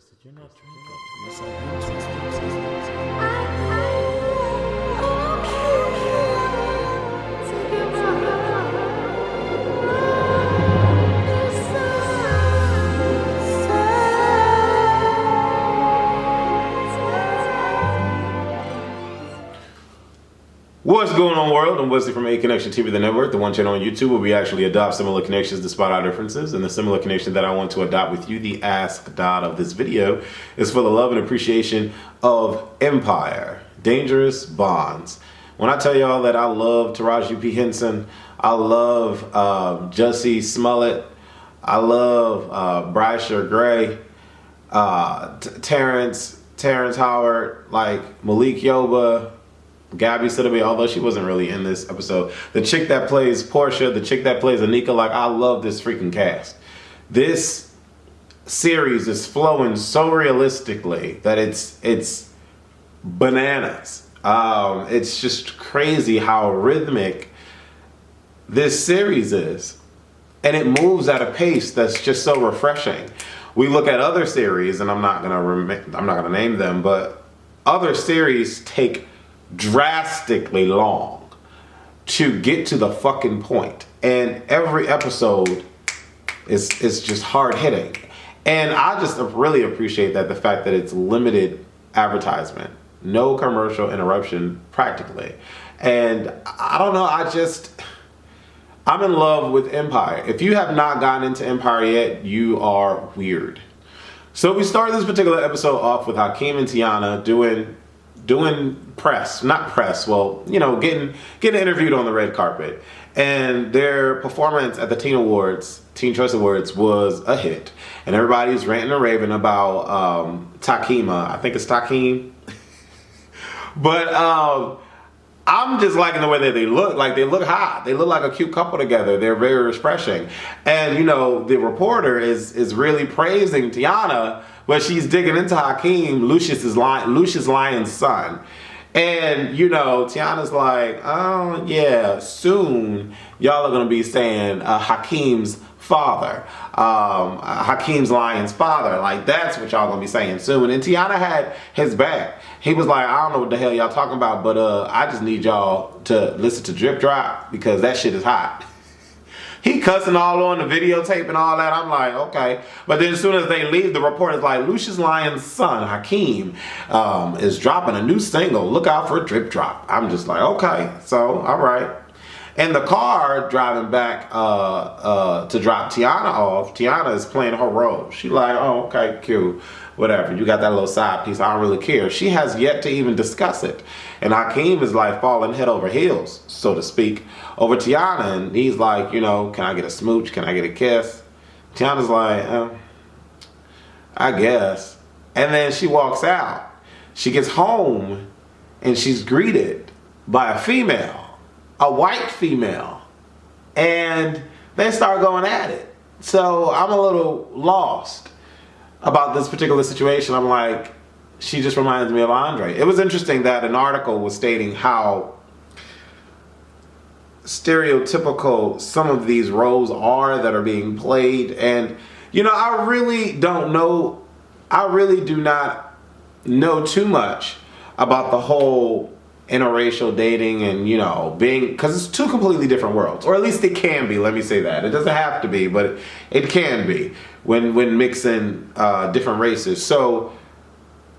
twisted. You're not drinking. What's going on, world? I'm Wesley from A Connection TV, the network, the one channel on YouTube where we actually adopt similar connections despite our differences. And the similar connection that I want to adopt with you, the Ask Dot of this video, is for the love and appreciation of Empire, Dangerous Bonds. When I tell y'all that I love Taraji P. Henson, I love Jussie Smollett, I love Bryshire Gray, Terrence Howard, like Malik Yoba, Gabby Sidibe, although she wasn't really in this episode. The chick that plays Portia, the chick that plays Anika, like, I love this freaking cast. This series is flowing so realistically that it's bananas. It's just crazy how rhythmic this series is. And it moves at a pace that's just so refreshing. We look at other series, and I'm not gonna name them, but other series take drastically long to get to the fucking point, and every episode is just hard hitting. And I just really appreciate that, the fact that it's limited advertisement, no commercial interruption practically. And I don't know, I'm in love with Empire. If you have not gotten into Empire yet, you are weird. So we start this particular episode off with Hakeem and Tiana doing getting interviewed on the red carpet, and their performance at the Teen Choice Awards was a hit, and everybody's ranting and raving about Takima. I think it's Takeem. But I'm just liking the way that they look. Like, they look hot. They look like a cute couple together. They're very refreshing. And, the reporter is really praising Tiana, but she's digging into Hakeem, Lucius Lyon's son. And, Tiana's like, oh, yeah, soon y'all are going to be saying Hakeem's father. Hakeem's Lyon's father. Like, that's what y'all going to be saying soon. And Tiana had his back. He was like, I don't know what the hell y'all talking about, but I just need y'all to listen to Drip Drop because that shit is hot. He cussing all on the videotape and all that. I'm like, okay. But then as soon as they leave, the reporter's like, Lucius Lyon's son, Hakeem, is dropping a new single. Look out for Drip Drop. I'm just like, okay. So, all right. In the car driving back to drop Tiana off, Tiana is playing her role. She like, oh, okay, cute. Whatever. You got that little side piece. I don't really care. She has yet to even discuss it. And Hakeem is like falling head over heels, so to speak, over Tiana. And he's like, can I get a smooch? Can I get a kiss? Tiana's like, I guess. And then she walks out. She gets home and she's greeted by a female, a white female. And they start going at it. So I'm a little lost about this particular situation. I'm like, she just reminds me of Andre. It was interesting that an article was stating how stereotypical some of these roles are that are being played. And, I really don't know. I really do not know too much about the whole interracial dating and, being, because it's two completely different worlds. Or at least it can be, let me say that. It doesn't have to be, but it can be when mixing different races. So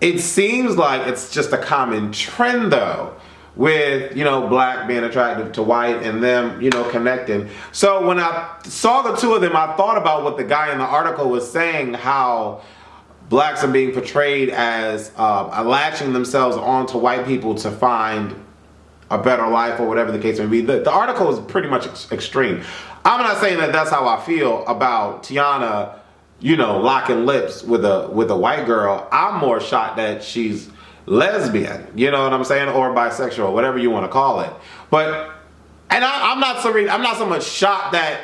it seems like it's just a common trend, though, with, black being attractive to white and them, connecting. So when I saw the two of them, I thought about what the guy in the article was saying, how blacks are being portrayed as latching themselves onto white people to find a better life or whatever the case may be. The article is pretty much extreme. I'm not saying that that's how I feel about Tiana, locking lips with a white girl. I'm more shocked that she's lesbian, you know what I'm saying, or bisexual, whatever you want to call it. But, and I'm not so much shocked that.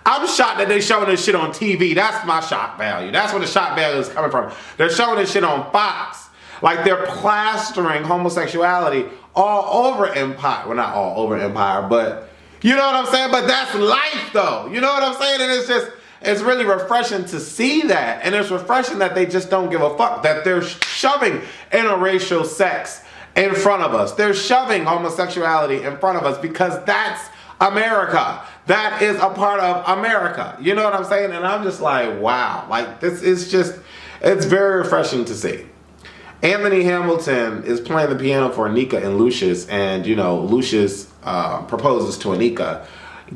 I'm shocked that they're showing this shit on TV. That's my shock value. That's where the shock value is coming from. They're showing this shit on Fox. Like, they're plastering homosexuality all over Empire. Well, not all over Empire, but you know what I'm saying? But that's life, though. You know what I'm saying? And it's just, it's really refreshing to see that. And it's refreshing that they just don't give a fuck, that they're shoving interracial sex in front of us. They're shoving homosexuality in front of us because that's America. That is a part of America. You know what I'm saying? And I'm just like, wow. Like, this is just, it's very refreshing to see. Anthony Hamilton is playing the piano for Anika and Lucius, and you know, Lucius proposes to Anika,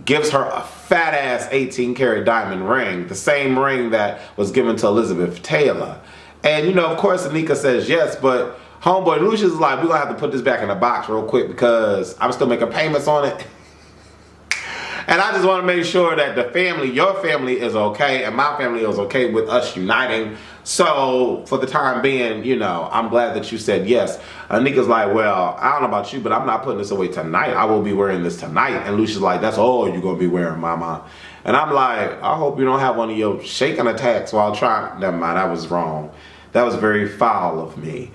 gives her a fat ass 18-karat diamond ring, the same ring that was given to Elizabeth Taylor. And you know, of course, Anika says yes, but homeboy Lucius is like, we're gonna have to put this back in the box real quick because I'm still making payments on it. And I just want to make sure that the family, your family, is okay, and my family is okay with us uniting. So, for the time being, you know, I'm glad that you said yes. Anika's like, well, I don't know about you, but I'm not putting this away tonight. I will be wearing this tonight. And Lucia's like, that's all you're going to be wearing, mama. And I'm like, I hope you don't have one of your shaking attacks while trying. Never mind, that was wrong. That was very foul of me.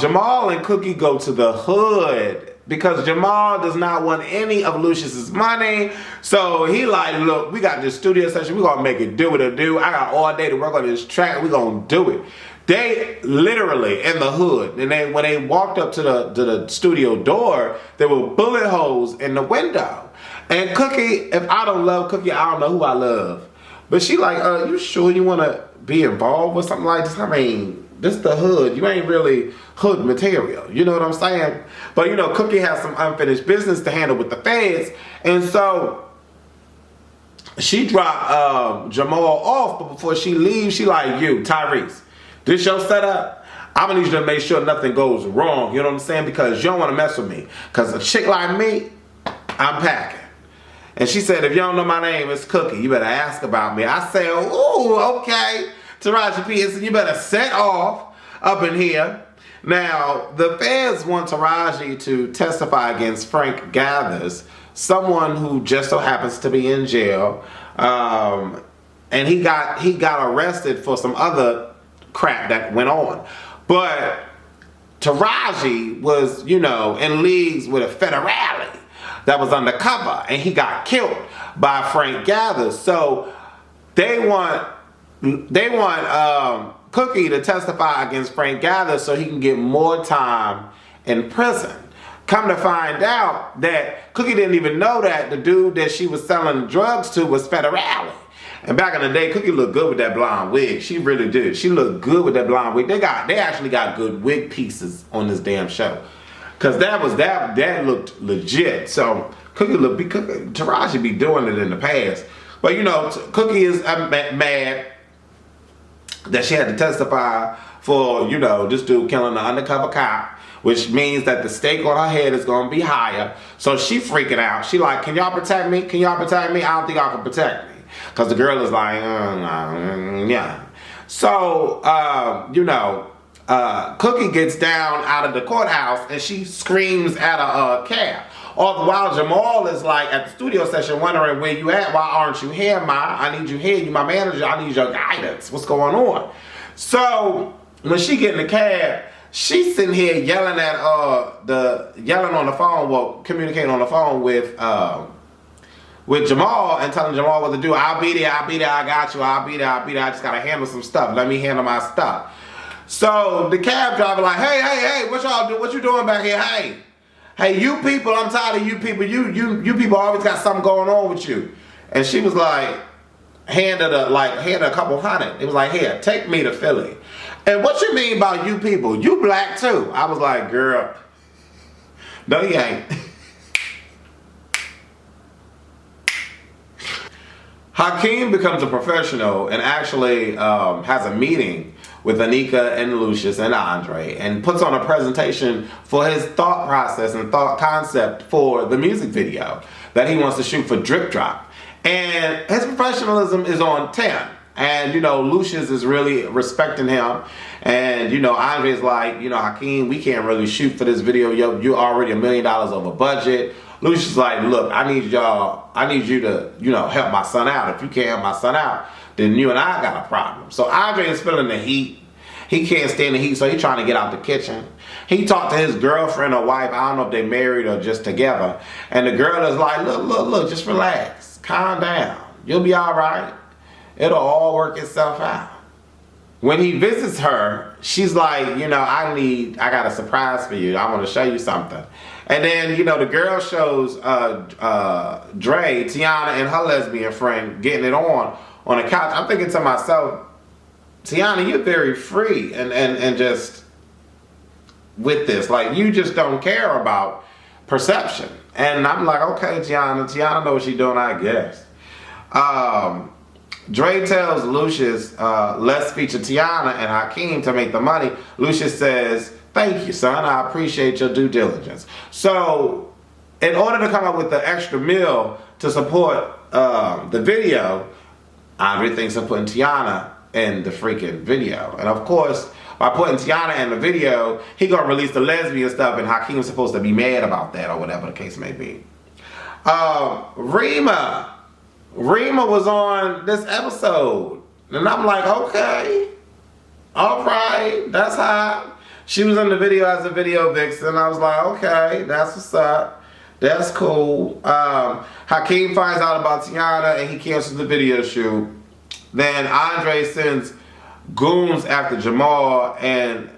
Jamal and Cookie go to the hood because Jamal does not want any of Lucius's money. So he like, look, we got this studio session. We're going to make it do what it do. I got all day to work on this track. We're going to do it. They literally in the hood. And when they walked up to the studio door, there were bullet holes in the window. And Cookie, if I don't love Cookie, I don't know who I love. But she like, you sure you want to be involved with something like this? I mean, this the hood. You ain't really hood material. You know what I'm saying? But you know, Cookie has some unfinished business to handle with the feds. And so she dropped Jamal off, but before she leaves, she like, you, Tyrese, this your setup? I'm gonna need you to make sure nothing goes wrong. You know what I'm saying? Because you don't want to mess with me. Because a chick like me, I'm packing. And she said, if you don't know my name, it's Cookie. You better ask about me. I said, ooh, okay. Taraji P. Henson, you better set off up in here. Now, the feds want Taraji to testify against Frank Gathers, someone who just so happens to be in jail. And he got arrested for some other crap that went on. But Taraji was, you know, in leagues with a federale that was undercover, and he got killed by Frank Gathers. So they want Cookie to testify against Frank Gathers so he can get more time in prison. Come to find out that Cookie didn't even know that the dude that she was selling drugs to was federale. And back in the day, Cookie looked good with that blonde wig. She really did. She looked good with that blonde wig. They actually got good wig pieces on this damn show. Cause that looked legit. So Taraji be doing it in the past. But you know, Cookie is mad that she had to testify for, you know, this dude killing the undercover cop, which means that the stake on her head is going to be higher. So she freaking out. She like, can y'all protect me? Can y'all protect me? I don't think y'all can protect me. Because the girl is like, yeah. So, you know, Cookie gets down out of the courthouse and she screams at a cab. All the while Jamal is like at the studio session wondering where you at, why aren't you here, Ma? I need you here, you my manager, I need your guidance. What's going on? So when she get in the cab, she's sitting here yelling at yelling on the phone, well, communicating on the phone with Jamal and telling Jamal what to do. I'll be there, I got you, I'll be there, I just gotta handle some stuff. Let me handle my stuff. So the cab driver like, hey, what y'all do? What you doing back here? Hey, you people, I'm tired of you people. You people always got something going on with you. And she was like, handed a couple hundred. It was like, here, take me to Philly. And what you mean by you people? You black too. I was like, girl, no you ain't. Hakeem becomes a professional and actually has a meeting with Anika and Lucius and Andre and puts on a presentation for his thought process and thought concept for the music video that he wants to shoot for Drip Drop. And his professionalism is on 10. And, you know, Lucius is really respecting him. And, you know, Andre is like, you know, Hakeem, we can't really shoot for this video. You're already $1 million over budget. Lucius is like, look, I need you to, you know, help my son out. If you can't help my son out, then you and I got a problem. So Andre is feeling the heat. He can't stand the heat, so he's trying to get out the kitchen. He talked to his girlfriend or wife. I don't know if they married or just together. And the girl is like, look, just relax. Calm down. You'll be all right. It'll all work itself out. When he visits her, she's like, you know, I got a surprise for you. I want to show you something. And then, you know, the girl shows Dre, Tiana, and her lesbian friend getting it on the couch. I'm thinking to myself, Tiana, you're very free and just with this. Like, you just don't care about perception. And I'm like, okay, Tiana knows what she's doing, I guess. Dre tells Lucius, let's feature Tiana and Hakeem to make the money. Lucius says, thank you, son. I appreciate your due diligence. So, in order to come up with the extra meal to support the video, Andre thinks of putting Tiana in the freaking video. And of course, by putting Tiana in the video, he gonna release the lesbian stuff and Hakeem's supposed to be mad about that or whatever the case may be. Rima was on this episode. And I'm like, okay. Alright, that's hot. She was in the video as a video vixen. I was like, okay, that's what's up. That's cool. Hakeem finds out about Tiana and he cancels the video shoot. Then Andre sends goons after Jamal, and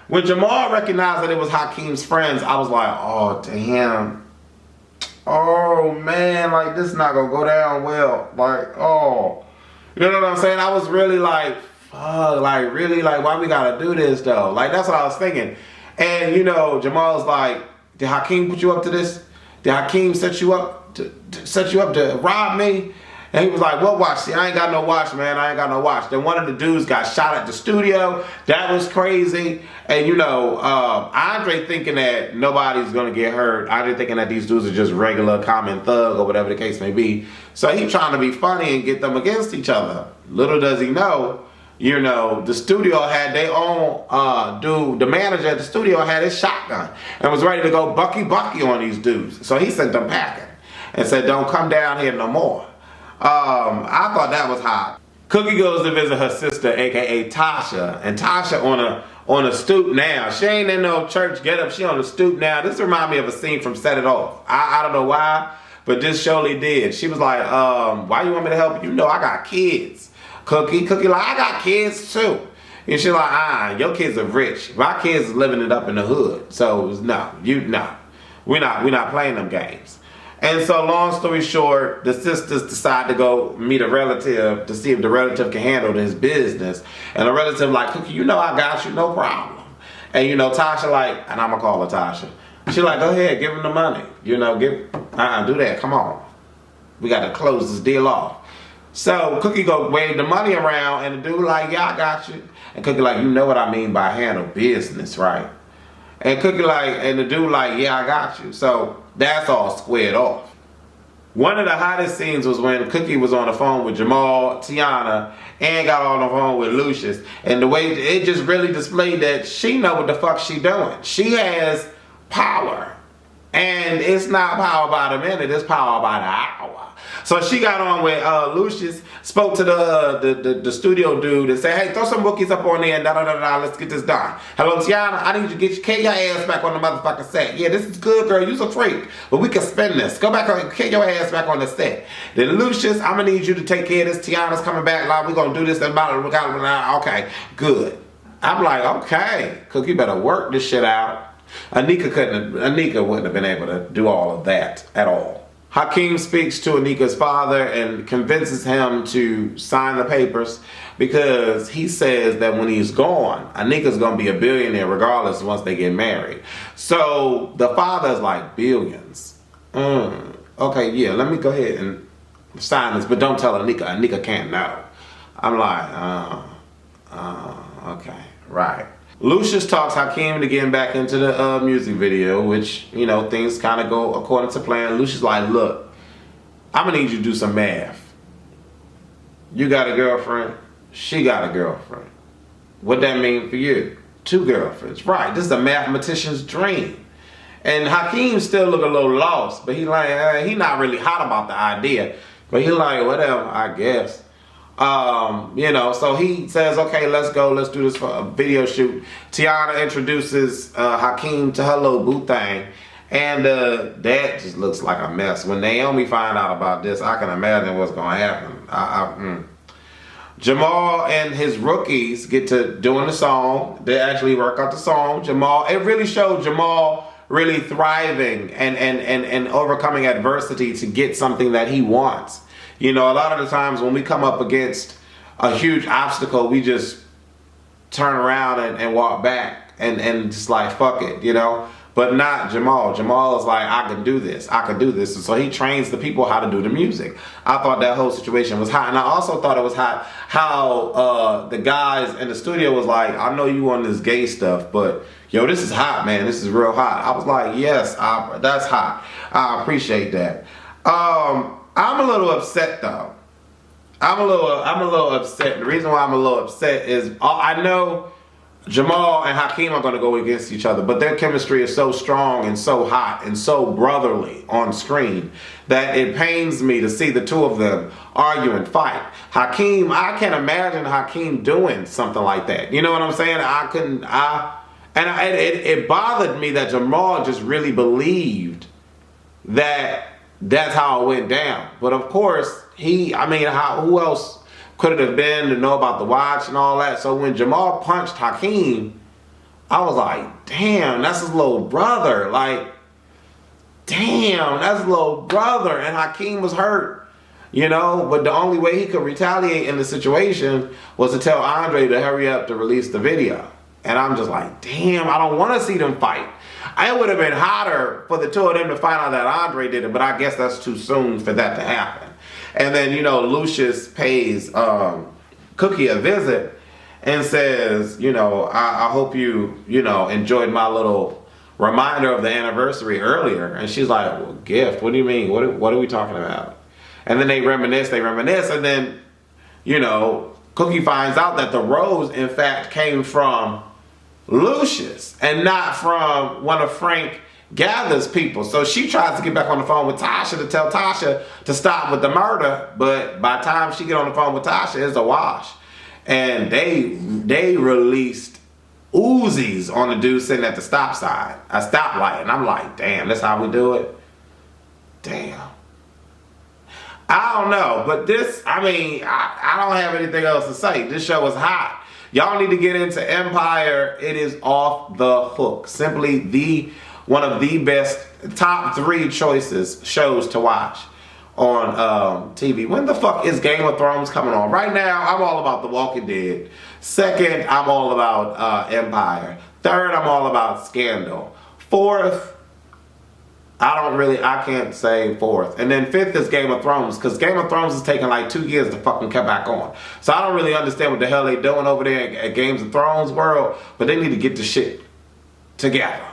when Jamal recognized that it was Hakeem's friends, I was like, oh damn. Oh man, like this is not gonna go down well. Like, oh. You know what I'm saying? I was really like, fuck, like really, like why we gotta do this though? Like that's what I was thinking. And you know, Jamal's like, did Hakeem put you up to this? Did Hakeem set you up to rob me? And he was like, what watch? See, I ain't got no watch, man. I ain't got no watch. Then one of the dudes got shot at the studio. That was crazy. And you know, Andre thinking that nobody's gonna get hurt. Andre thinking that these dudes are just regular common thug or whatever the case may be. So he trying to be funny and get them against each other. Little does he know, you know, the studio had their own dude. The manager at the studio had his shotgun and was ready to go bucky on these dudes. So he sent them packing and said, don't come down here no more. I thought that was hot. Cookie goes to visit her sister, aka Tasha, and Tasha on a stoop now. She ain't in no church getup. She on a stoop now. This remind me of a scene from Set It Off. I don't know why, but this surely did. She was like, why you want me to help you? You know I got kids. Cookie like, I got kids too. And she like, your kids are rich. My kids is living it up in the hood. So no, we're not playing them games. And so long story short, the sisters decide to go meet a relative to see if the relative can handle this business. And the relative like, Cookie, you know I got you, no problem. And you know, Tasha like, and I'm gonna call her Tasha. She like, go ahead, give him the money. You know, do that, come on. We gotta close this deal off. So Cookie go wave the money around and the dude like, yeah, I got you. And Cookie like, you know what I mean by handle business, right? And Cookie like, and the dude like, yeah, I got you. So that's all squared off. One of the hottest scenes was when Cookie was on the phone with Jamal, Tiana, and got on the phone with Lucius. And the way it just really displayed that she know what the fuck she doing. She has power. And it's not power by the minute, it's power by the hour. So she got on with Lucius, spoke to the studio dude and said, hey, throw some bookies up on there and let's get this done. Hello, Tiana, I need you to get your ass back on the motherfucking set. Yeah, this is good, girl, you's a freak, but we can spend this. Go back on, get your ass back on the set. Then Lucius, I'm gonna need you to take care of this. Tiana's coming back, like, we're gonna do this and okay, good. I'm like, okay, Cookie better work this shit out. Anika wouldn't have been able to do all of that at all. Hakeem speaks to Anika's father and convinces him to sign the papers because he says that when he's gone, Anika's going to be a billionaire regardless once they get married. So the father's like, billions. Okay, yeah, let me go ahead and sign this, but don't tell Anika. Anika can't know. I'm like, okay, right. Lucius talks Hakeem into getting back into the music video, which, you know, things kind of go according to plan. Lucius like, look, I'm going to need you to do some math. You got a girlfriend. She got a girlfriend. What that mean for you? 2 girlfriends. Right, this is a mathematician's dream. And Hakeem still look a little lost, but he like, he not really hot about the idea. But he like, whatever, I guess. You know, so he says, okay, let's go, let's do this for a video shoot. Tiana introduces Hakeem to her little boo thing, and that just looks like a mess. When Naomi find out about this, I can imagine what's gonna happen. Jamal and his rookies get to doing the song. They actually work out the song. It really showed Jamal really thriving and overcoming adversity to get something that he wants. You know, a lot of the times when we come up against a huge obstacle, we just turn around and walk back and just like, fuck it, you know? But not Jamal. Jamal is like, I can do this. I can do this. And so he trains the people how to do the music. I thought that whole situation was hot. And I also thought it was hot how the guys in the studio was like, I know you on this gay stuff, but yo, this is hot, man. This is real hot. I was like, yes, that's hot. I appreciate that. I'm a little upset though. I'm a little upset. The reason why I'm a little upset is I know Jamal and Hakeem are going to go against each other, but their chemistry is so strong and so hot and so brotherly on screen that it pains me to see the two of them argue and fight. Hakeem, I can't imagine Hakeem doing something like that. You know what I'm saying? It bothered me that Jamal just really believed that that's how it went down. But of course, who else could it have been to know about the watch and all that? So when Jamal punched Hakeem, I was like, damn, that's his little brother. Like, damn, that's his little brother. And Hakeem was hurt, you know? But the only way he could retaliate in the situation was to tell Andre to hurry up to release the video. And I'm just like, damn, I don't want to see them fight. It would have been hotter for the two of them to find out that Andre did it, but I guess that's too soon for that to happen. And then, you know, Lucius pays Cookie a visit and says, you know, I hope you enjoyed my little reminder of the anniversary earlier. And she's like, well, gift? What do you mean? What are we talking about? And then they reminisce, and then, you know, Cookie finds out that the rose, in fact, came from Lucius and not from one of Frank Gather's people. So she tries to get back on the phone with Tasha to tell Tasha to stop with the murder, but by the time she get on the phone with Tasha, it's a wash. And they released Uzis on the dude sitting at the stoplight, and I'm like, damn, that's how we do it? Damn. I don't know, but I don't have anything else to say. This show is hot. Y'all need to get into Empire. It is off the hook. Simply one of the best top 3 shows to watch on TV. When the fuck is Game of Thrones coming on? Right now, I'm all about The Walking Dead. Second, I'm all about Empire. Third, I'm all about Scandal. Fourth, I can't say fourth. And then fifth is Game of Thrones, because Game of Thrones is taking like 2 years to fucking come back on. So I don't really understand what the hell they doing over there at Games of Thrones world, but they need to get the shit together.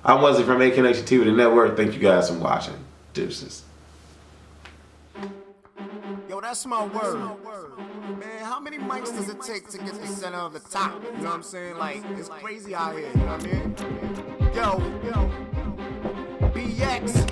I'm Wesley from AK Nation TV, the network. Thank you guys for watching. Deuces. Yo, that's my word. Man, how many mics does it take to get the center of the top? You know what I'm saying? Like, it's crazy out here, you know what I mean? Yo, BX.